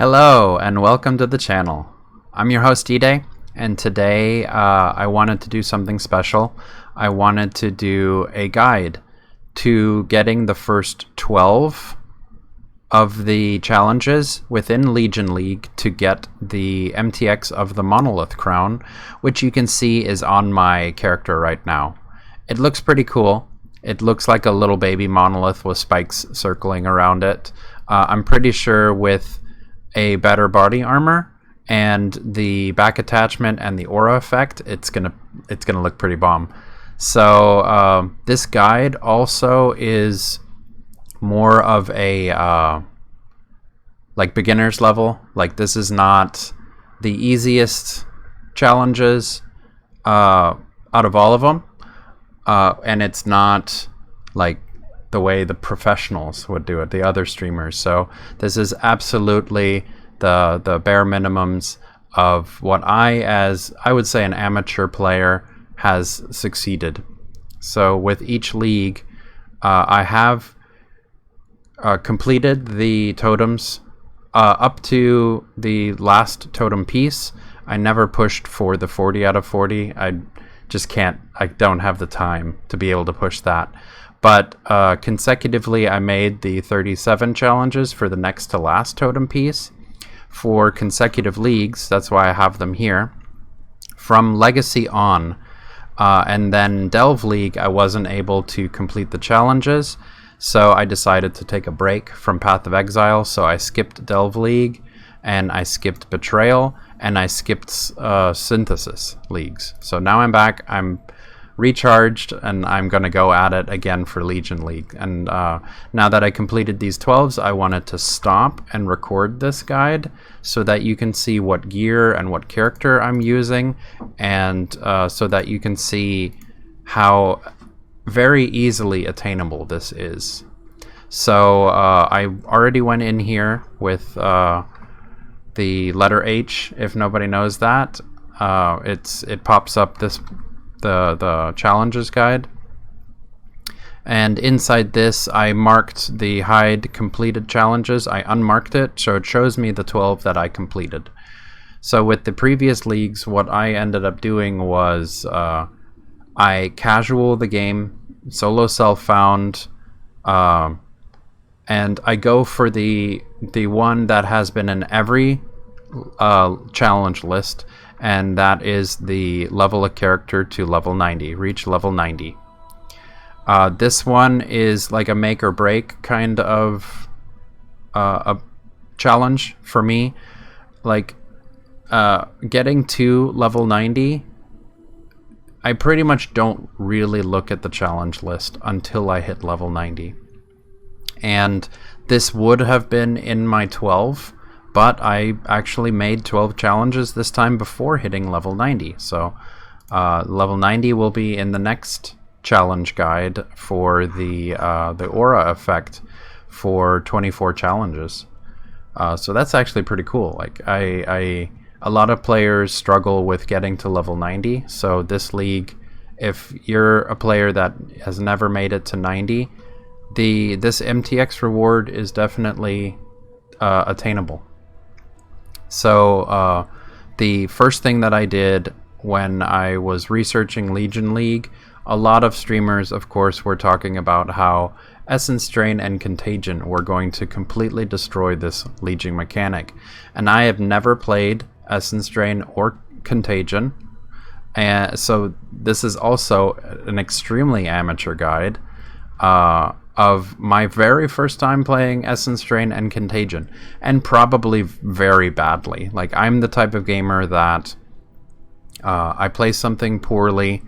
Hello and welcome to the channel. I'm your host D-Day, and today I wanted to do something special. I wanted to do a guide to getting the first 12 of the challenges within Legion League to get the MTX of the Monolith Crown, which you can see is on my character right now. It looks pretty cool. It looks like a little baby monolith with spikes circling around it. I'm pretty sure with a better body armor and the back attachment and the aura effect, it's gonna look pretty bomb. So this guide also is more of a like beginner's level. Like, this is not the easiest challenges out of all of them, and it's not like the way the professionals would do it, the other streamers. So this is absolutely the bare minimums of what I would say an amateur player has succeeded. So with each league, I have completed the totems up to the last totem piece. I never pushed for the 40 out of 40. I just can't. I don't have the time to be able to push that. But consecutively, I made the 37 challenges for the next to last totem piece for consecutive leagues. That's why I have them here. From Legacy on, and then Delve League, I wasn't able to complete the challenges, so I decided to take a break from Path of Exile. So I skipped Delve League, and I skipped Betrayal, and I skipped Synthesis Leagues. So now I'm back. I'm recharged, and I'm going to go at it again for Legion League. And now that I completed these 12s, I wanted to stop and record this guide so that you can see what gear and what character I'm using, and so that you can see how very easily attainable this is. So I already went in here with the letter H. If nobody knows that, it pops up the challenges guide, and inside this I marked the hide completed challenges. I unmarked it, so it shows me the 12 that I completed. So with the previous leagues, what I ended up doing was I casual the game, solo self-found, and I go for the one that has been in every challenge list, and that is the level a character to level 90, reach level 90. This one is like a make or break kind of a challenge for me. Like, getting to level 90, I pretty much don't really look at the challenge list until I hit level 90. And this would have been in my 12, but I actually made 12 challenges this time before hitting level 90. So level 90 will be in the next challenge guide for the aura effect for 24 challenges. So that's actually pretty cool. Like, a lot of players struggle with getting to level 90. So this league, if you're a player that has never made it to 90, this MTX reward is definitely attainable. So the first thing that I did when I was researching Legion League, a lot of streamers, of course, were talking about how Essence Drain and Contagion were going to completely destroy this Legion mechanic. And I have never played Essence Drain or Contagion, and so this is also an extremely amateur guide of my very first time playing Essence Drain and Contagion, and probably very badly. Like, I'm the type of gamer that I play something poorly,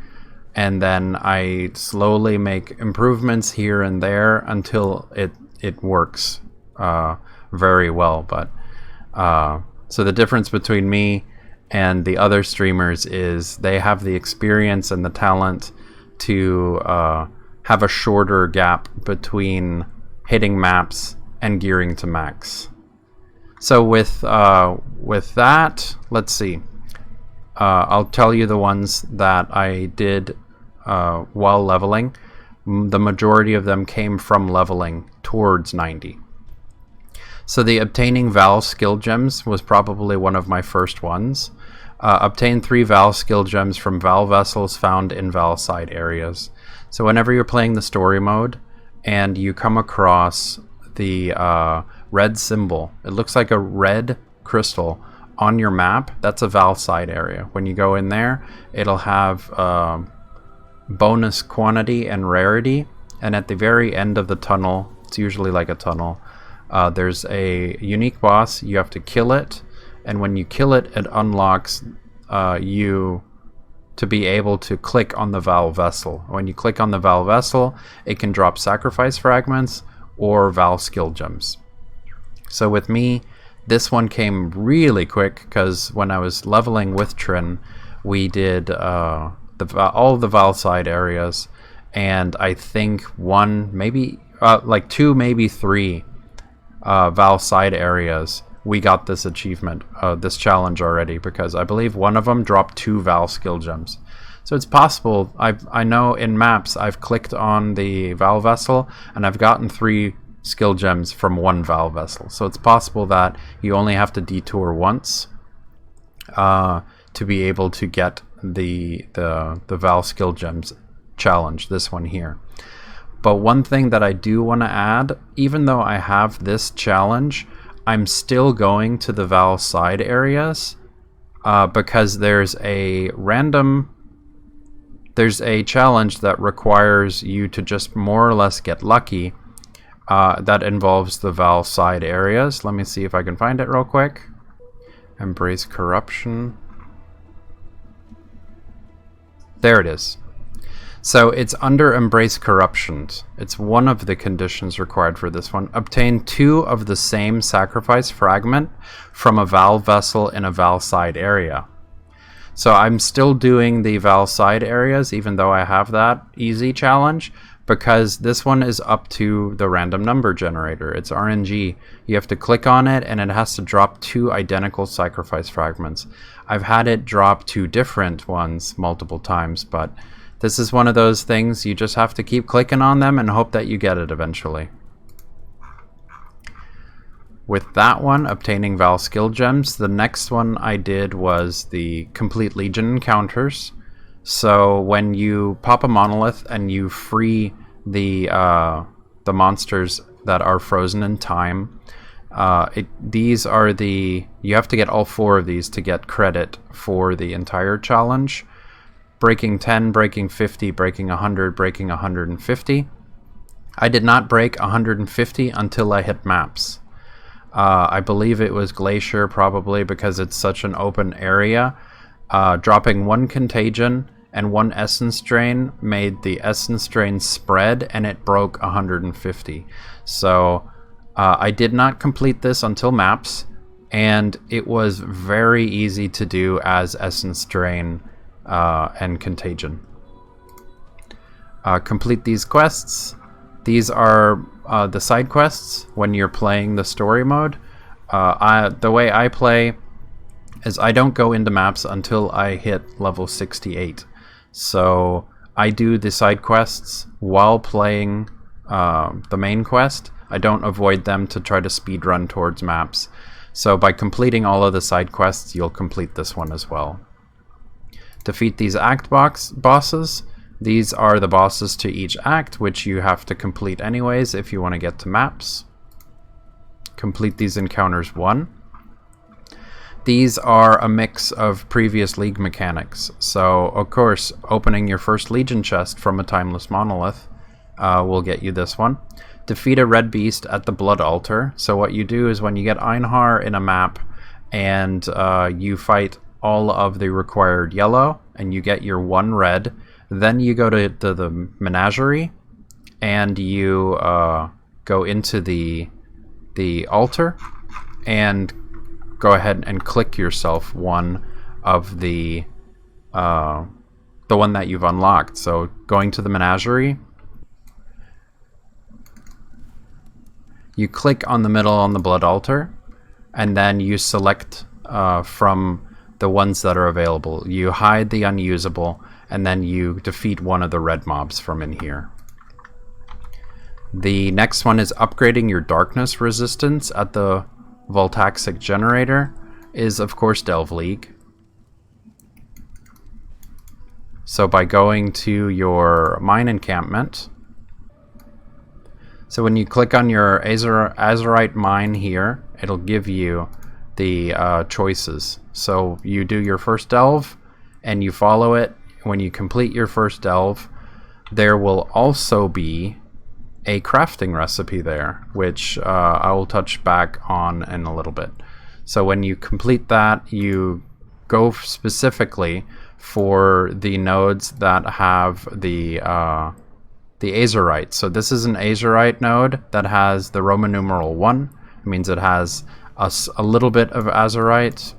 and then I slowly make improvements here and there until it works very well. But so the difference between me and the other streamers is they have the experience and the talent to have a shorter gap between hitting maps and gearing to max. So with that, let's see. I'll tell you the ones that I did while leveling. The majority of them came from leveling towards 90. So the obtaining Val skill gems was probably one of my first ones. Obtain 3 Val skill gems from Val vessels found in Val side areas. So whenever you're playing the story mode and you come across the red symbol, it looks like a red crystal on your map, that's a Val side area. When you go in there, it'll have bonus quantity and rarity, and at the very end of the tunnel, it's usually like a tunnel, there's a unique boss. You have to kill it, and when you kill it, it unlocks you to be able to click on the Val vessel. When you click on the Val vessel, it can drop sacrifice fragments or Val skill gems. So with me, this one came really quick because when I was leveling with Trin, we did all of the Val side areas, and I think one, maybe like 2, maybe 3 Val side areas, we got this achievement, this challenge already, because I believe one of them dropped 2 Val skill gems. So it's possible. I know in maps I've clicked on the Val vessel and I've gotten 3 skill gems from 1 Val vessel. So it's possible that you only have to detour once to be able to get the Val skill gems challenge, this one here. But one thing that I do want to add, even though I have this challenge, I'm still going to the Val side areas because there's a challenge that requires you to just more or less get lucky that involves the Val side areas. Let me see if I can find it real quick. Embrace corruption. There it is. So it's under Embrace Corruptions. It's one of the conditions required for this one. Obtain 2 of the same sacrifice fragment from a Val vessel in a Val side area. So I'm still doing the Val side areas, even though I have that easy challenge, because this one is up to the random number generator. It's RNG. You have to click on it, and it has to drop 2 identical sacrifice fragments. I've had it drop 2 different ones multiple times, but this is one of those things you just have to keep clicking on them and hope that you get it eventually. With that one, obtaining Val skill gems, the next one I did was the Complete Legion encounters. So when you pop a monolith and you free the monsters that are frozen in time, these are you have to get all 4 of these to get credit for the entire challenge. Breaking 10, breaking 50, breaking 100, breaking 150. I did not break 150 until I hit maps. I believe it was Glacier, probably because it's such an open area. Dropping 1 contagion and 1 essence drain made the essence drain spread, and it broke 150. So I did not complete this until maps, and it was very easy to do as essence drain and contagion. Complete these quests. These are the side quests when you're playing the story mode. The way I play is I don't go into maps until I hit level 68. So I do the side quests while playing the main quest. I don't avoid them to try to speed run towards maps. So by completing all of the side quests, you'll complete this one as well. Defeat these act bosses. These are the bosses to each act, which you have to complete anyways if you want to get to maps. Complete these encounters 1. These are a mix of previous League mechanics. So, of course, opening your first Legion chest from a Timeless Monolith will get you this one. Defeat a red beast at the Blood Altar. So what you do is when you get Einhar in a map and you fight all of the required yellow and you get your 1 red, then you go to the menagerie and you go into the altar and go ahead and click yourself one of the one that you've unlocked. So going to the menagerie, you click on the middle on the blood altar, and then you select from the ones that are available. You hide the unusable, and then you defeat one of the red mobs from in here. The next one is upgrading your darkness resistance at the Voltaxic generator is, of course, Delve League. So by going to your mine encampment, so when you click on your Azurite mine here, it'll give you the choices. So you do your first delve and you follow it. When you complete your first delve, there will also be a crafting recipe there, which I will touch back on in a little bit. So when you complete that, you go specifically for the nodes that have the Azurite. So this is an Azurite node that has the Roman numeral 1. It means it has a little bit of Azurite.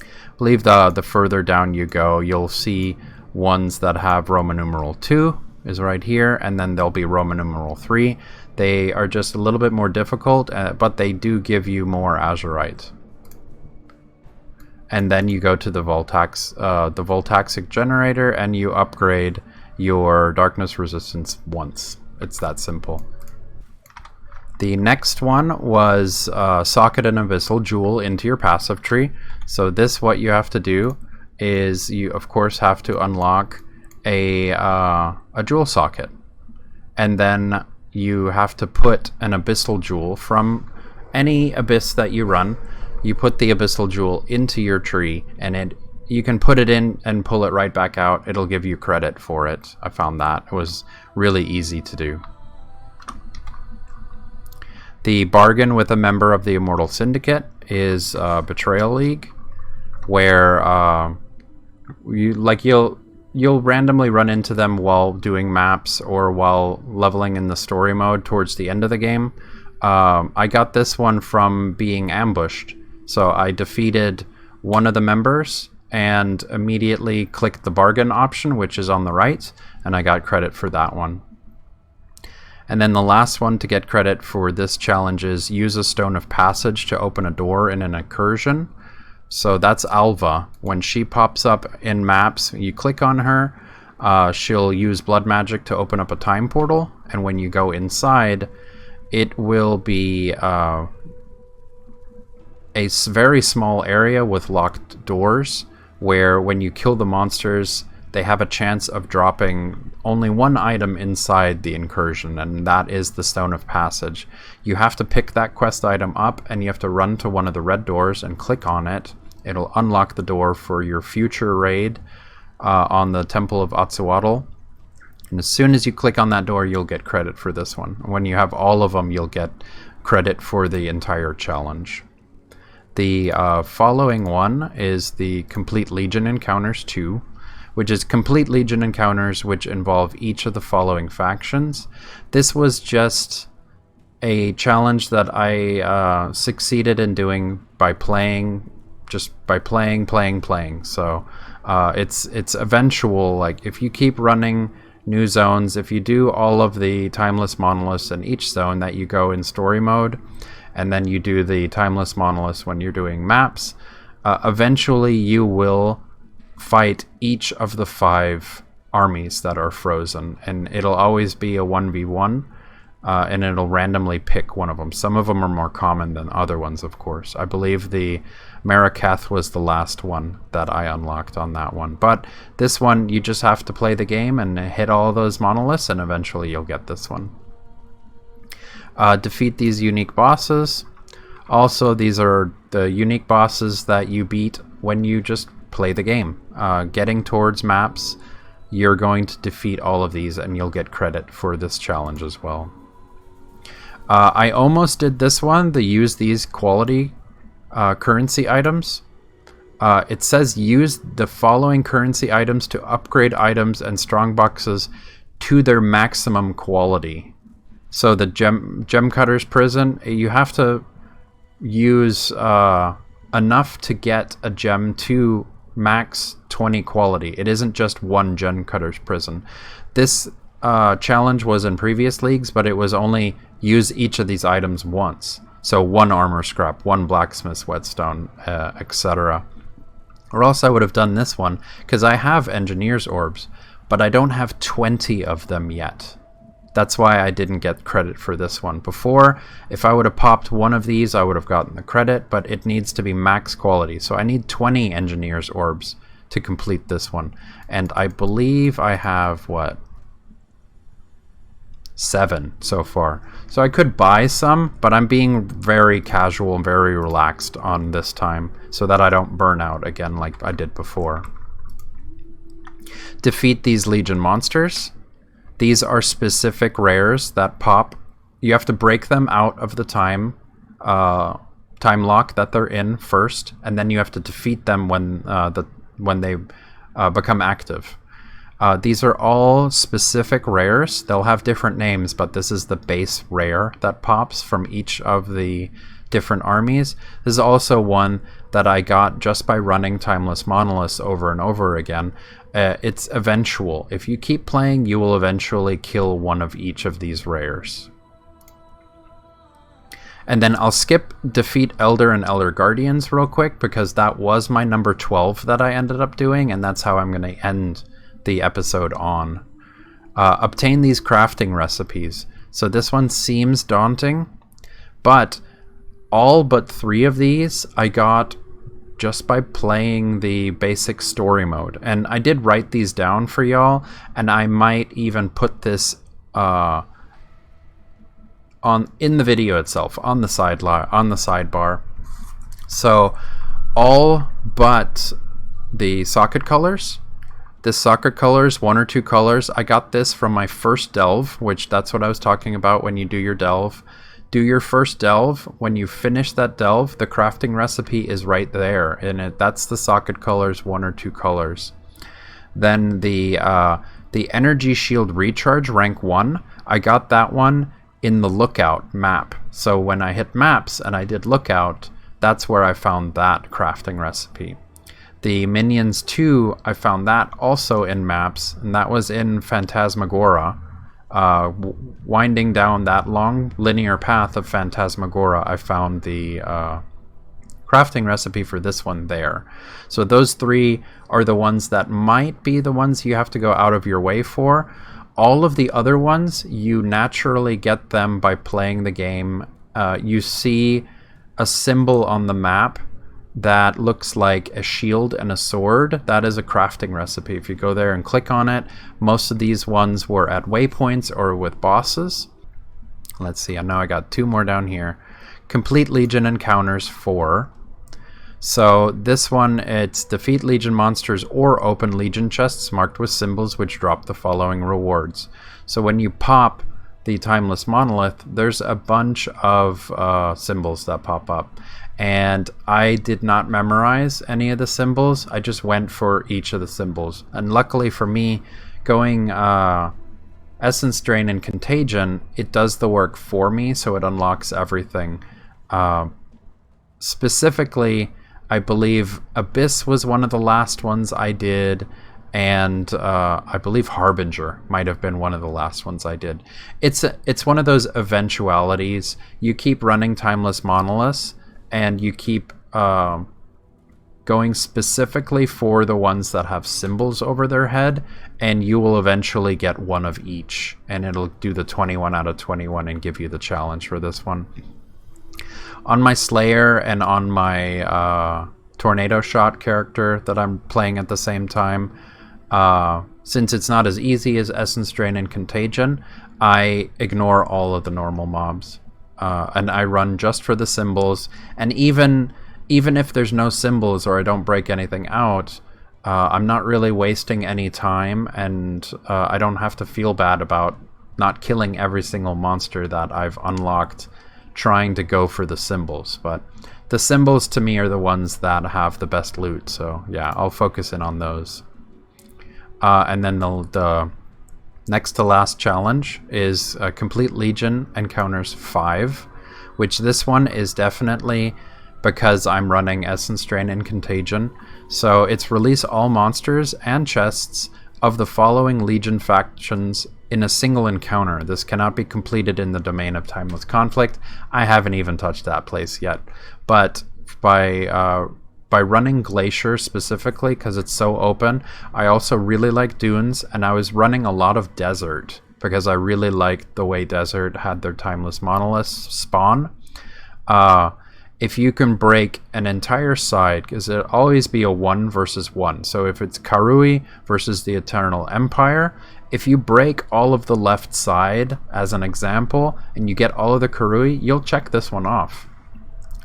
I believe the further down you go, you'll see ones that have Roman numeral 2 is right here, and then there'll be Roman numeral 3. They are just a little bit more difficult, but they do give you more Azurite. And then you go to the Voltaxic generator and you upgrade your darkness resistance once. It's that simple. The next one was socket an abyssal jewel into your passive tree. So this, what you have to do is you of course have to unlock a jewel socket, and then you have to put an abyssal jewel from any abyss that you run. You put the abyssal jewel into your tree, and you can put it in and pull it right back out. It'll give you credit for it. I found that it was really easy to do. The bargain with a member of the Immortal Syndicate is Betrayal League, where you'll randomly run into them while doing maps or while leveling in the story mode towards the end of the game. I got this one from being ambushed. So I defeated one of the members and immediately clicked the bargain option, which is on the right, and I got credit for that one. And then the last one to get credit for this challenge is use a stone of passage to open a door in an incursion. So that's Alva. When she pops up in maps, you click on her, she'll use blood magic to open up a time portal, and when you go inside, it will be a very small area with locked doors, where when you kill the monsters, they have a chance of dropping only one item inside the incursion, and that is the Stone of Passage. You have to pick that quest item up, and you have to run to one of the red doors and click on it. It'll unlock the door for your future raid on the Temple of Atsuatl. And as soon as you click on that door, you'll get credit for this one. When you have all of them, you'll get credit for the entire challenge. The following one is the Complete Legion Encounters 2, which is Complete Legion Encounters which involve each of the following factions. This was just a challenge that I succeeded in doing by playing. So it's eventual, like if you keep running new zones, if you do all of the timeless monoliths in each zone that you go in story mode, and then you do the timeless monoliths when you're doing maps, eventually you will fight each of the 5 armies that are frozen, and it'll always be a 1v1, and it'll randomly pick one of them. Some of them are more common than other ones, of course. I believe the Marraketh was the last one that I unlocked on that one. But this one, you just have to play the game and hit all those monoliths, and eventually you'll get this one. Defeat these unique bosses. Also, these are the unique bosses that you beat when you just play the game. Getting towards maps, you're going to defeat all of these, and you'll get credit for this challenge as well. I almost did this one, the use these quality currency items. It says use the following currency items to upgrade items and strong boxes to their maximum quality. So the gem cutter's prison, you have to use enough to get a gem to max 20 quality. It isn't just one gem cutter's prison. This challenge was in previous leagues, but it was only use each of these items once. So 1 armor scrap, 1 blacksmith's whetstone, etc. Or else I would have done this one, because I have engineer's orbs, but I don't have 20 of them yet. That's why I didn't get credit for this one. Before, if I would have popped one of these, I would have gotten the credit, but it needs to be max quality. So I need 20 Engineer's Orbs to complete this one. And I believe I have, what? 7 so far. So I could buy some, but I'm being very casual and very relaxed on this time so that I don't burn out again like I did before. Defeat these Legion monsters. These are specific rares that pop. You have to break them out of the time lock that they're in first, and then you have to defeat them when they become active. These are all specific rares. They'll have different names, but this is the base rare that pops from each of the different armies. This is also one that I got just by running Timeless Monoliths over and over again. It's eventual. If you keep playing, you will eventually kill one of each of these rares. And then I'll skip Defeat Elder and Elder Guardians real quick, because that was my number 12 that I ended up doing, and that's how I'm going to end the episode on. Obtain these crafting recipes. So this one seems daunting, but all but 3 of these I got just by playing the basic story mode. And I did write these down for y'all, and I might even put this in the video itself, on the sidebar. So all but the socket colors. This socket colors, 1 or 2 colors. I got this from my first delve, which that's what I was talking about when you do your delve. Do your first delve. When you finish that delve, the crafting recipe is right there, and that's the socket colors, 1 or 2 colors. Then the energy shield recharge, rank 1. I got that one in the lookout map. So when I hit maps and I did lookout, that's where I found that crafting recipe. The Minions 2, I found that also in maps, and that was in Phantasmagoria. Winding down that long linear path of Phantasmagoria, I found the crafting recipe for this one there. So those 3 are the ones that might be the ones you have to go out of your way for. All of the other ones, you naturally get them by playing the game. You see a symbol on the map that looks like a shield and a sword. That is a crafting recipe. If you go there and click on it, most of these ones were at waypoints or with bosses. Let's see, I know I got 2 more down here. Complete Legion encounters 4. So this one, it's defeat Legion monsters or open Legion chests marked with symbols which drop the following rewards. So when you pop the Timeless Monolith, there's a bunch of symbols that pop up. And I did not memorize any of the symbols. I just went for each of the symbols. And luckily for me, going Essence Drain and Contagion, it does the work for me, so it unlocks everything. Specifically, I believe Abyss was one of the last ones I did, and I believe Harbinger might have been one of the last ones I did. It's one of those eventualities. You keep running Timeless Monoliths, and you keep going specifically for the ones that have symbols over their head, and you will eventually get one of each, and it'll do the 21 out of 21 and give you the challenge for this one. On my Slayer and on my Tornado Shot character that I'm playing at the same time, since it's not as easy as Essence Drain and Contagion, I ignore all of the normal mobs. And I run just for the symbols, and even if there's no symbols or I don't break anything out, I'm not really wasting any time, and I don't have to feel bad about not killing every single monster that I've unlocked trying to go for the symbols. But the symbols to me are the ones that have the best loot, so yeah, I'll focus in on those. And then the next to last challenge is Complete Legion Encounters 5, which this one is definitely because I'm running Essence Drain and Contagion. So it's release all monsters and chests of the following Legion factions in a single encounter. This cannot be completed in the domain of Timeless Conflict. I haven't even touched that place yet. But by running Glacier specifically, because it's so open, I also really like Dunes, and I was running a lot of Desert because I really liked the way Desert had their Timeless Monoliths spawn. If you can break an entire side, because it'll always be a 1 versus 1. So if it's Karui versus the Eternal Empire, if you break all of the left side, as an example, and you get all of the Karui, you'll check this one off.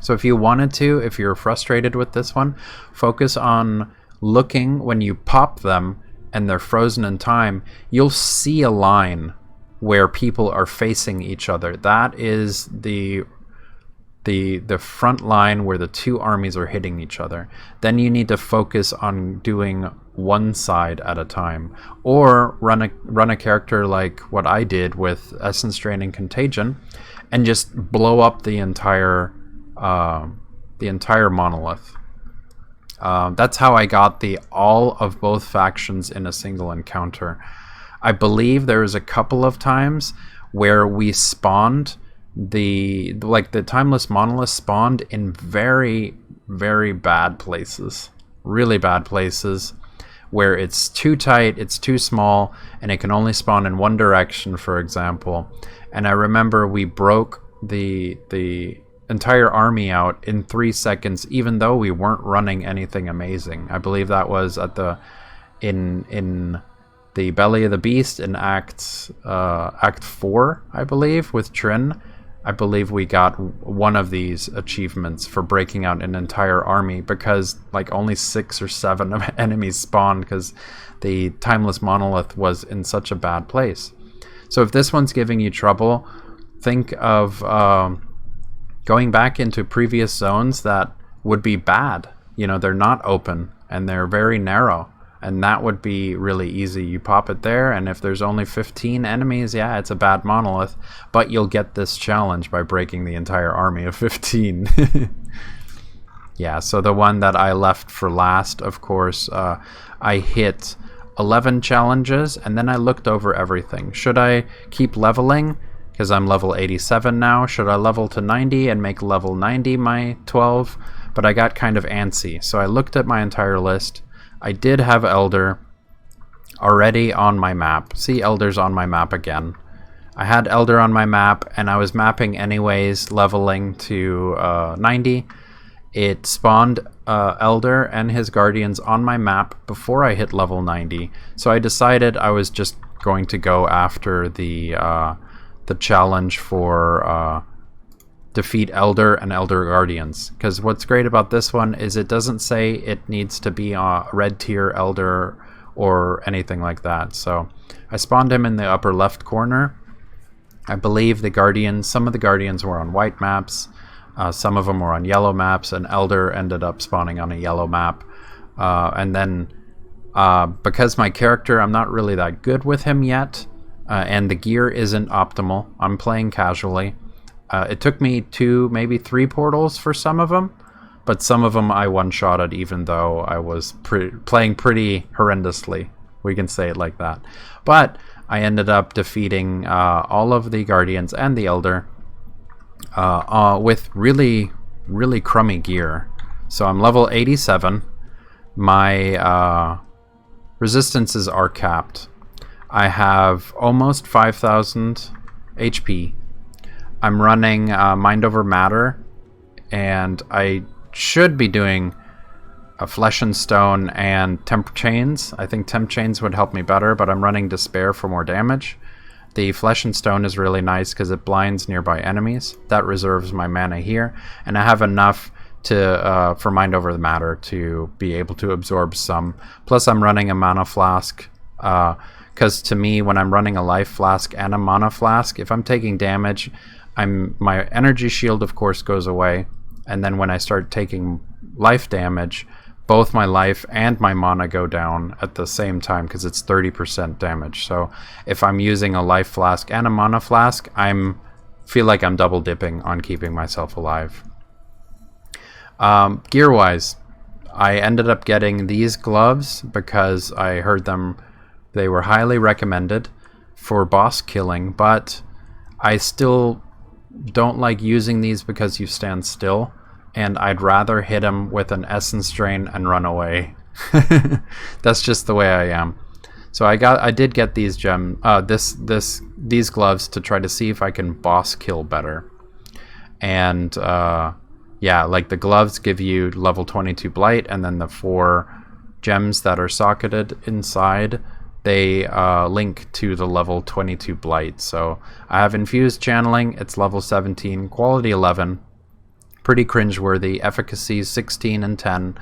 So if you wanted to, if you're frustrated with this one, focus on looking when you pop them and they're frozen in time, you'll see a line where people are facing each other. That is the front line where the two armies are hitting each other. Then you need to focus on doing one side at a time, or run a character like what I did with Essence Drain and Contagion, and just blow up the entire monolith. That's how I got all of both factions in a single encounter. I believe there was a couple of times where we spawned the Timeless Monolith spawned in very, very bad places, really bad places, where it's too tight, it's too small, and it can only spawn in one direction, for example. And I remember we broke the entire army out in 3 seconds, even though we weren't running anything amazing. I believe that was at in the Belly of the Beast in Act 4, I believe, with Trin. I believe we got one of these achievements for breaking out an entire army, because like only 6 or 7 of enemies spawned because the Timeless Monolith was in such a bad place. So if this one's giving you trouble, think of going back into previous zones that would be bad. You know, they're not open and they're very narrow. And that would be really easy. You pop it there, and if there's only 15 enemies, yeah, it's a bad monolith. But you'll get this challenge by breaking the entire army of 15. Yeah, so the one that I left for last, of course, I hit 11 challenges, and then I looked over everything. Should I keep leveling? Because I'm level 87 now. Should I level to 90 and make level 90 my 12? But I got kind of antsy, so I looked at my entire list. I did have Elder already on my map. See, Elder's on my map again. I had Elder on my map, and I was mapping anyways, leveling to 90. It spawned Elder and his Guardians on my map before I hit level 90. So I decided I was just going to go after the challenge for defeat Elder and Elder Guardians, because what's great about this one is it doesn't say it needs to be a red tier Elder or anything like that. So I spawned him in the upper left corner. I believe some of the Guardians were on white maps, some of them were on yellow maps, and Elder ended up spawning on a yellow map. And then because my character, I'm not really that good with him yet, and the gear isn't optimal, I'm playing casually. It took me 2, maybe 3 portals for some of them, but some of them I one-shotted even though I was playing pretty horrendously. We can say it like that. But I ended up defeating all of the Guardians and the Elder with really, really crummy gear. So I'm level 87. My resistances are capped. I have almost 5,000 HP. I'm running Mind Over Matter, and I should be doing a Flesh and Stone and Temp Chains. I think Temp Chains would help me better, but I'm running Despair for more damage. The Flesh and Stone is really nice because it blinds nearby enemies. That reserves my mana here, and I have enough for Mind Over Matter to be able to absorb some. Plus I'm running a Mana Flask, because to me, when I'm running a Life Flask and a Mana Flask, if I'm taking damage, my energy shield of course goes away, and then when I start taking life damage, both my life and my mana go down at the same time because it's 30% damage. So if I'm using a life flask and a mana flask, feel like I'm double dipping on keeping myself alive. Gear wise, I ended up getting these gloves because I heard they were highly recommended for boss killing, but I still don't like using these because you stand still, and I'd rather hit him with an Essence Drain and run away. That's just the way I am. So I did get these these gloves to try to see if I can boss kill better. And yeah, like the gloves give you level 22 blight, and then the 4 gems that are socketed inside, they link to the level 22 blight. So I have infused channeling, it's level 17, quality 11, pretty cringeworthy, efficacy 16 and 10,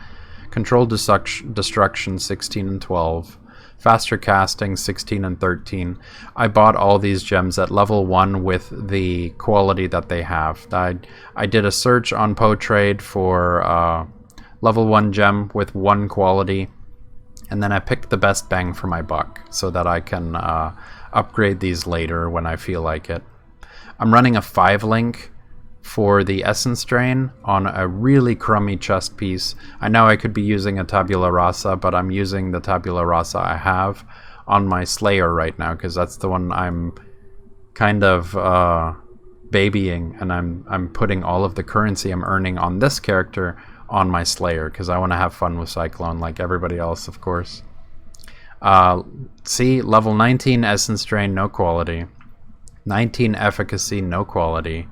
controlled destruction 16 and 12, faster casting 16 and 13. I bought all these gems at level 1 with the quality that they have. I did a search on PoTrade for level 1 gem with 1 quality, and then I picked the best bang for my buck so that I can upgrade these later when I feel like it. I'm running a 5-link for the Essence Drain on a really crummy chest piece. I know I could be using a Tabula Rasa, but I'm using the Tabula Rasa I have on my Slayer right now because that's the one I'm kind of babying, and I'm putting all of the currency I'm earning on this character on my Slayer because I want to have fun with Cyclone like everybody else, of course. See, level 19 Essence Drain, no quality. 19 Efficacy, no quality.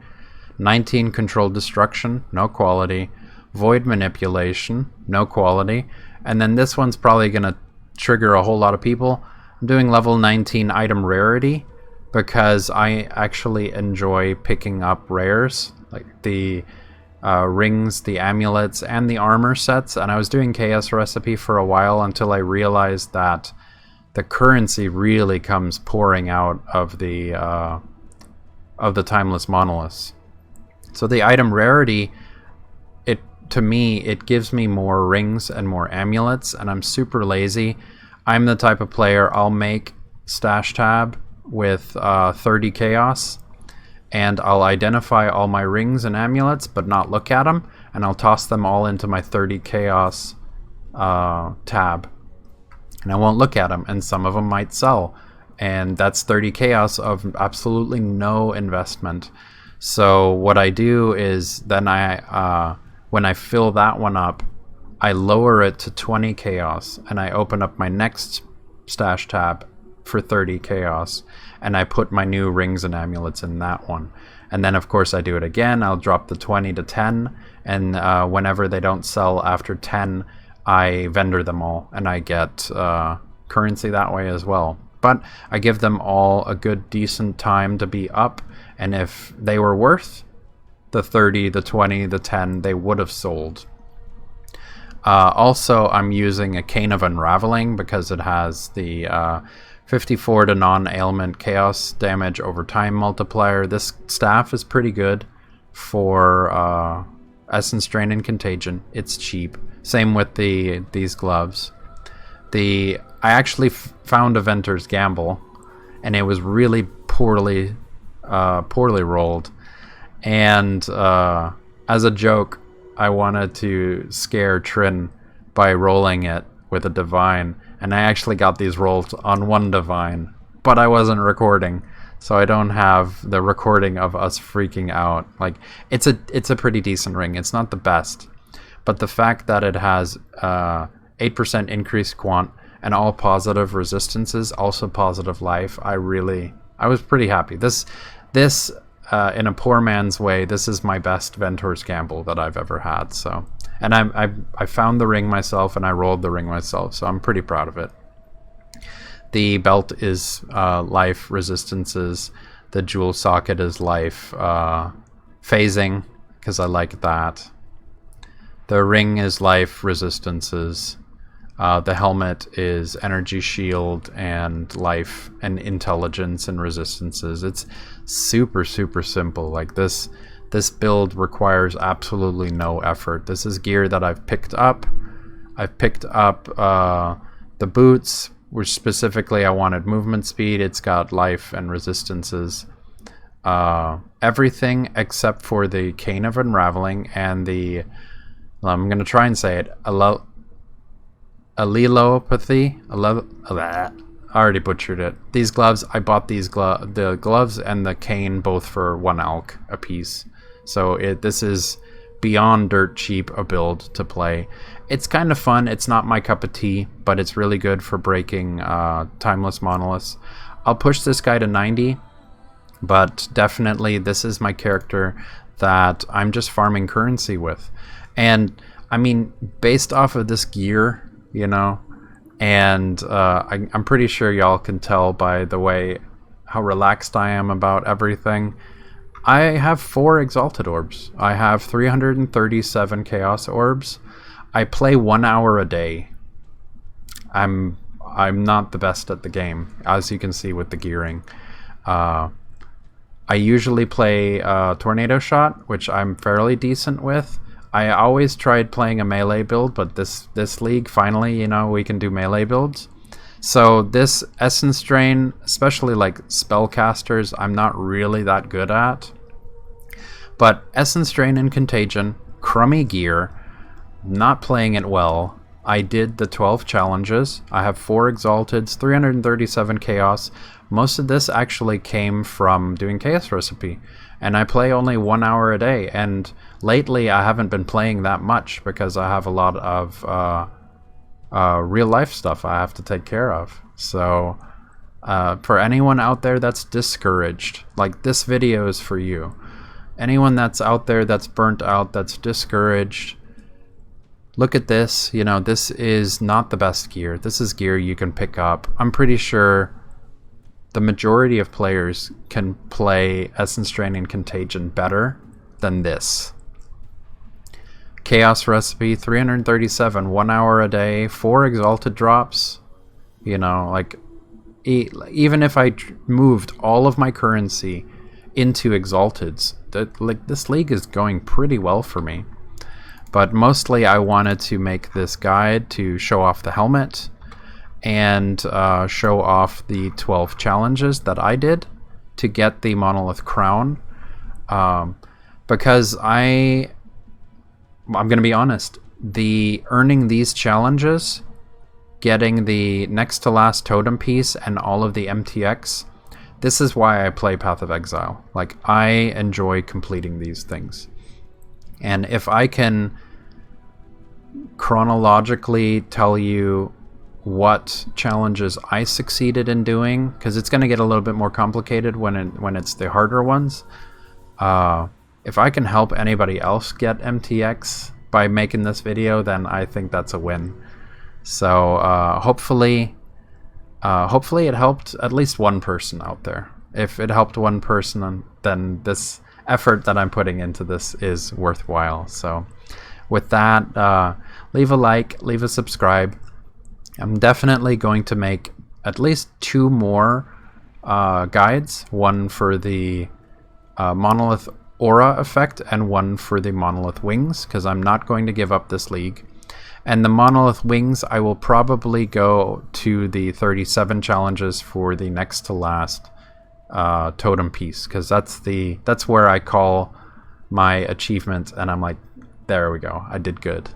19 Controlled Destruction, no quality. Void Manipulation, no quality. And then this one's probably going to trigger a whole lot of people. I'm doing level 19 Item Rarity because I actually enjoy picking up rares, like the rings, the amulets, and the armor sets. And I was doing Chaos Recipe for a while until I realized that the currency really comes pouring out of the Timeless Monoliths. So the item rarity, to me, it gives me more rings and more amulets, and I'm super lazy. I'm the type of player, I'll make stash tab with 30 chaos, and I'll identify all my rings and amulets, but not look at them, and I'll toss them all into my 30 chaos tab, and I won't look at them, and some of them might sell, and that's 30 chaos of absolutely no investment. So what I do is then when I fill that one up, I lower it to 20 chaos, and I open up my next stash tab for 30 chaos, and I put my new rings and amulets in that one. And then of course I do it again. I'll drop the 20 to 10, and whenever they don't sell after 10, I vendor them all, and I get currency that way as well. But I give them all a good decent time to be up, and if they were worth the 30, the 20, the 10, they would have sold. Also, I'm using a Cane of Unraveling because it has the 54 to non-ailment chaos damage over time multiplier. This staff is pretty good for Essence Drain and Contagion. It's cheap. Same with these gloves. I actually found a Venter's Gamble, and it was really poorly rolled. And as a joke, I wanted to scare Trin by rolling it with a Divine, and I actually got these rolls on one Divine, but I wasn't recording, so I don't have the recording of us freaking out. Like, it's a pretty decent ring. It's not the best, but the fact that it has 8% increased quant and all positive resistances, also positive life, I was pretty happy. This in a poor man's way, this is my best Ventor's Gamble that I've ever had. So, and I found the ring myself, and I rolled the ring myself, so I'm pretty proud of it. The belt is life resistances. The jewel socket is life phasing, because I like that. The ring is life resistances. The helmet is energy shield and life and intelligence and resistances. It's super simple. Like this build requires absolutely no effort. This is gear that I've picked up. I've picked up the boots, which specifically I wanted movement speed. It's got life and resistances. Everything except for the Cane of Unraveling and the, I'm going to try and say it, Allelopathy. I already butchered it. These gloves, I bought the gloves and the cane both for 1 alc a piece. So this is beyond dirt cheap a build to play. It's kind of fun. It's not my cup of tea, but it's really good for breaking timeless monoliths. I'll push this guy to 90, but definitely this is my character that I'm just farming currency with. And I mean, based off of this gear, you know, and I'm pretty sure y'all can tell by the way how relaxed I am about everything. I have 4 Exalted Orbs. I have 337 Chaos Orbs. I play 1 hour a day. I'm not the best at the game, as you can see with the gearing. I usually play Tornado Shot, which I'm fairly decent with. I always tried playing a melee build, but this league, finally, you know, we can do melee builds. So this Essence Drain, especially like spellcasters, I'm not really that good at. But Essence Drain and Contagion, crummy gear, not playing it well. I did the 12 challenges. I have 4 Exalteds, 337 Chaos. Most of this actually came from doing Chaos Recipe. And I play only 1 hour a day. And lately I haven't been playing that much because I have a lot of real life stuff I have to take care of. So for anyone out there that's discouraged, like, this video is for you. Anyone that's out there that's burnt out, that's discouraged, look at this. You know, this is not the best gear. This is gear you can pick up. I'm pretty sure the majority of players can play Essence Drain and Contagion better than this. Chaos Recipe, 337, 1 hour a day, 4 Exalted drops. You know, like, even if I moved all of my currency into Exalteds, this league is going pretty well for me. But mostly I wanted to make this guide to show off the helmet and show off the 12 challenges that I did to get the Monolith Crown. Because I'm going to be honest, earning these challenges, getting the next to last totem piece and all of the MTX, this is why I play Path of Exile. Like, I enjoy completing these things. And if I can chronologically tell you what challenges I succeeded in doing, because it's going to get a little bit more complicated when it's the harder ones. If I can help anybody else get MTX by making this video, then I think that's a win. So hopefully it helped at least one person out there. If it helped one person, then this effort that I'm putting into this is worthwhile. So with that, leave a like, leave a subscribe. I'm definitely going to make at least 2 more guides, one for the Monolith Aura effect and one for the Monolith Wings, because I'm not going to give up this league. And the Monolith Wings, I will probably go to the 37 challenges for the next to last totem piece, because that's where I call my achievement, and I'm like, there we go, I did good.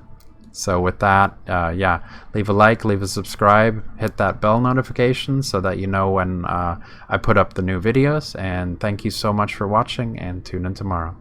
So with that, yeah, leave a like, leave a subscribe, hit that bell notification so that you know when I put up the new videos. And thank you so much for watching, and tune in tomorrow.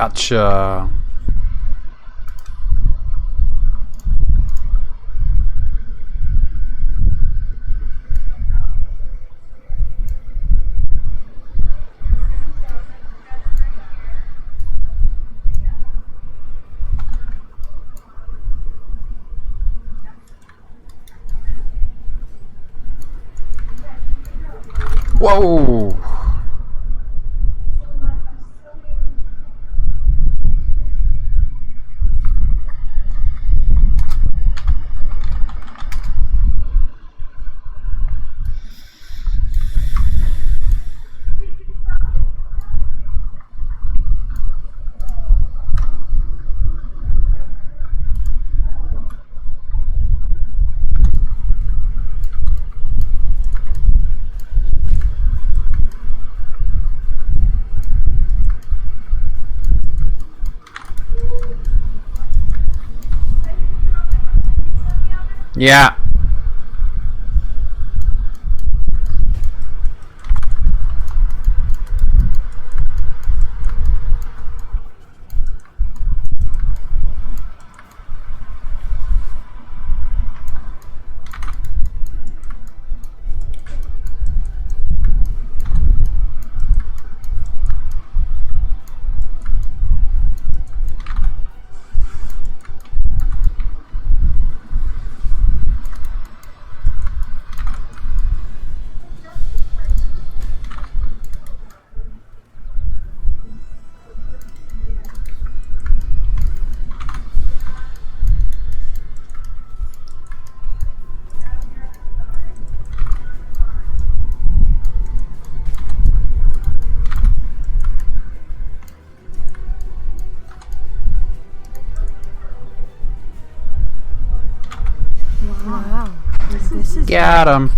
Gotcha. Whoa! Yeah. Wow. This is Got him.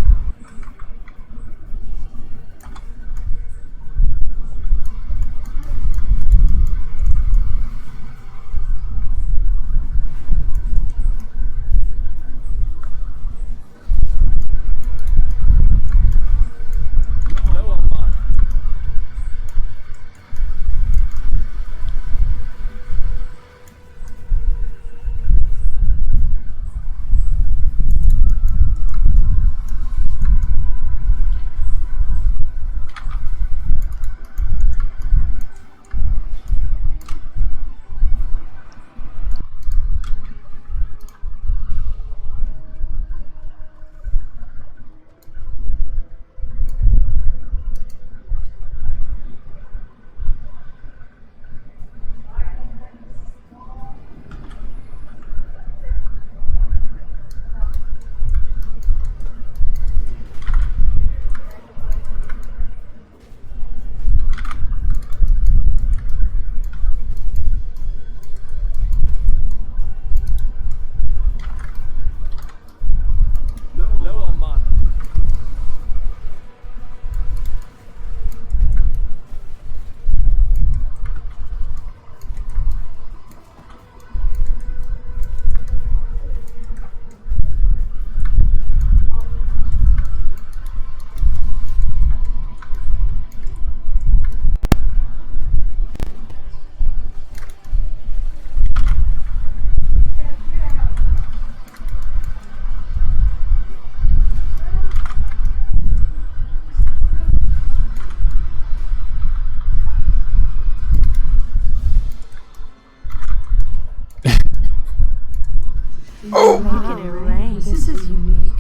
Oh, wow. It rain. This is unique.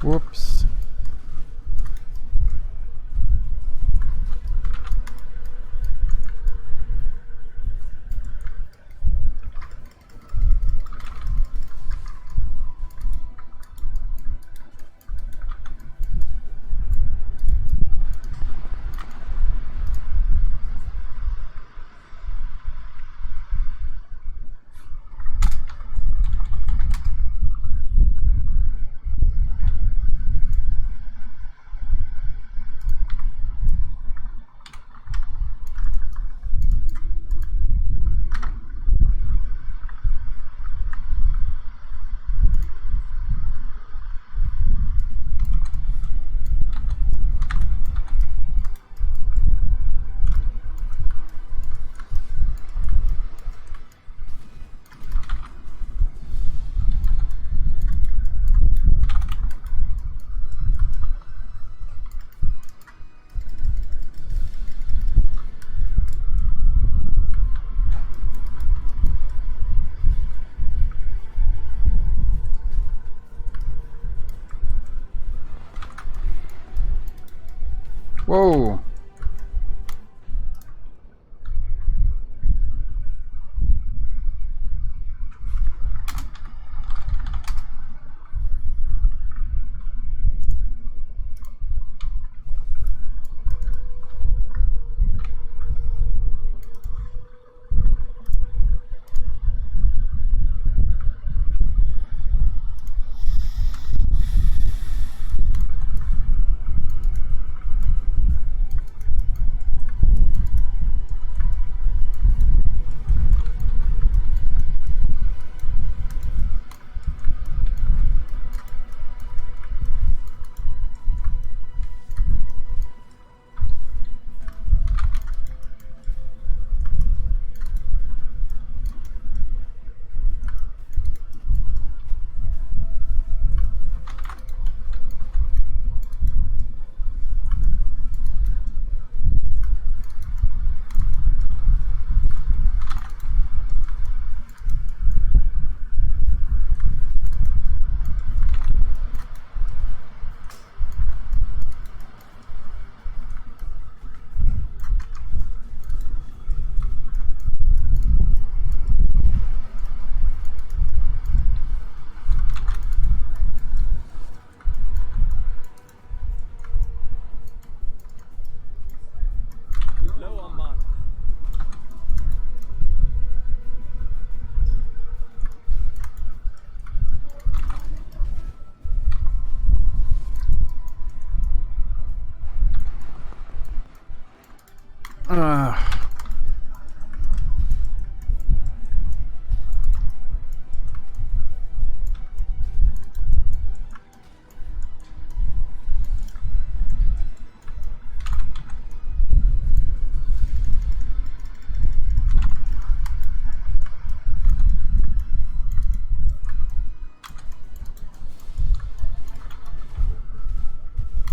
Whoops. Whoa.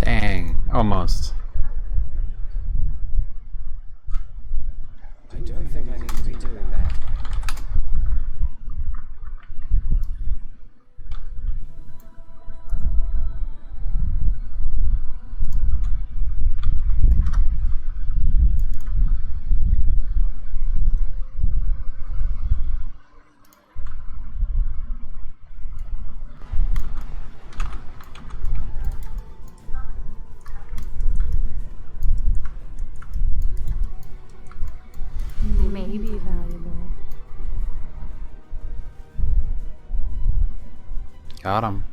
Dang, almost. I don't think I need to be doing that. May be valuable. Got him.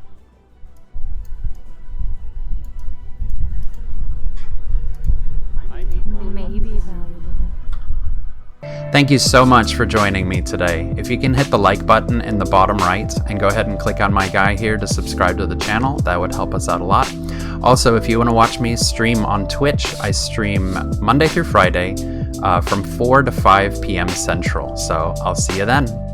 May be valuable. Thank you so much for joining me today. If you can hit the like button in the bottom right and go ahead and click on my guy here to subscribe to the channel, that would help us out a lot. Also, if you want to watch me stream on Twitch, I stream Monday through Friday from 4 to 5 p.m. Central. So I'll see you then.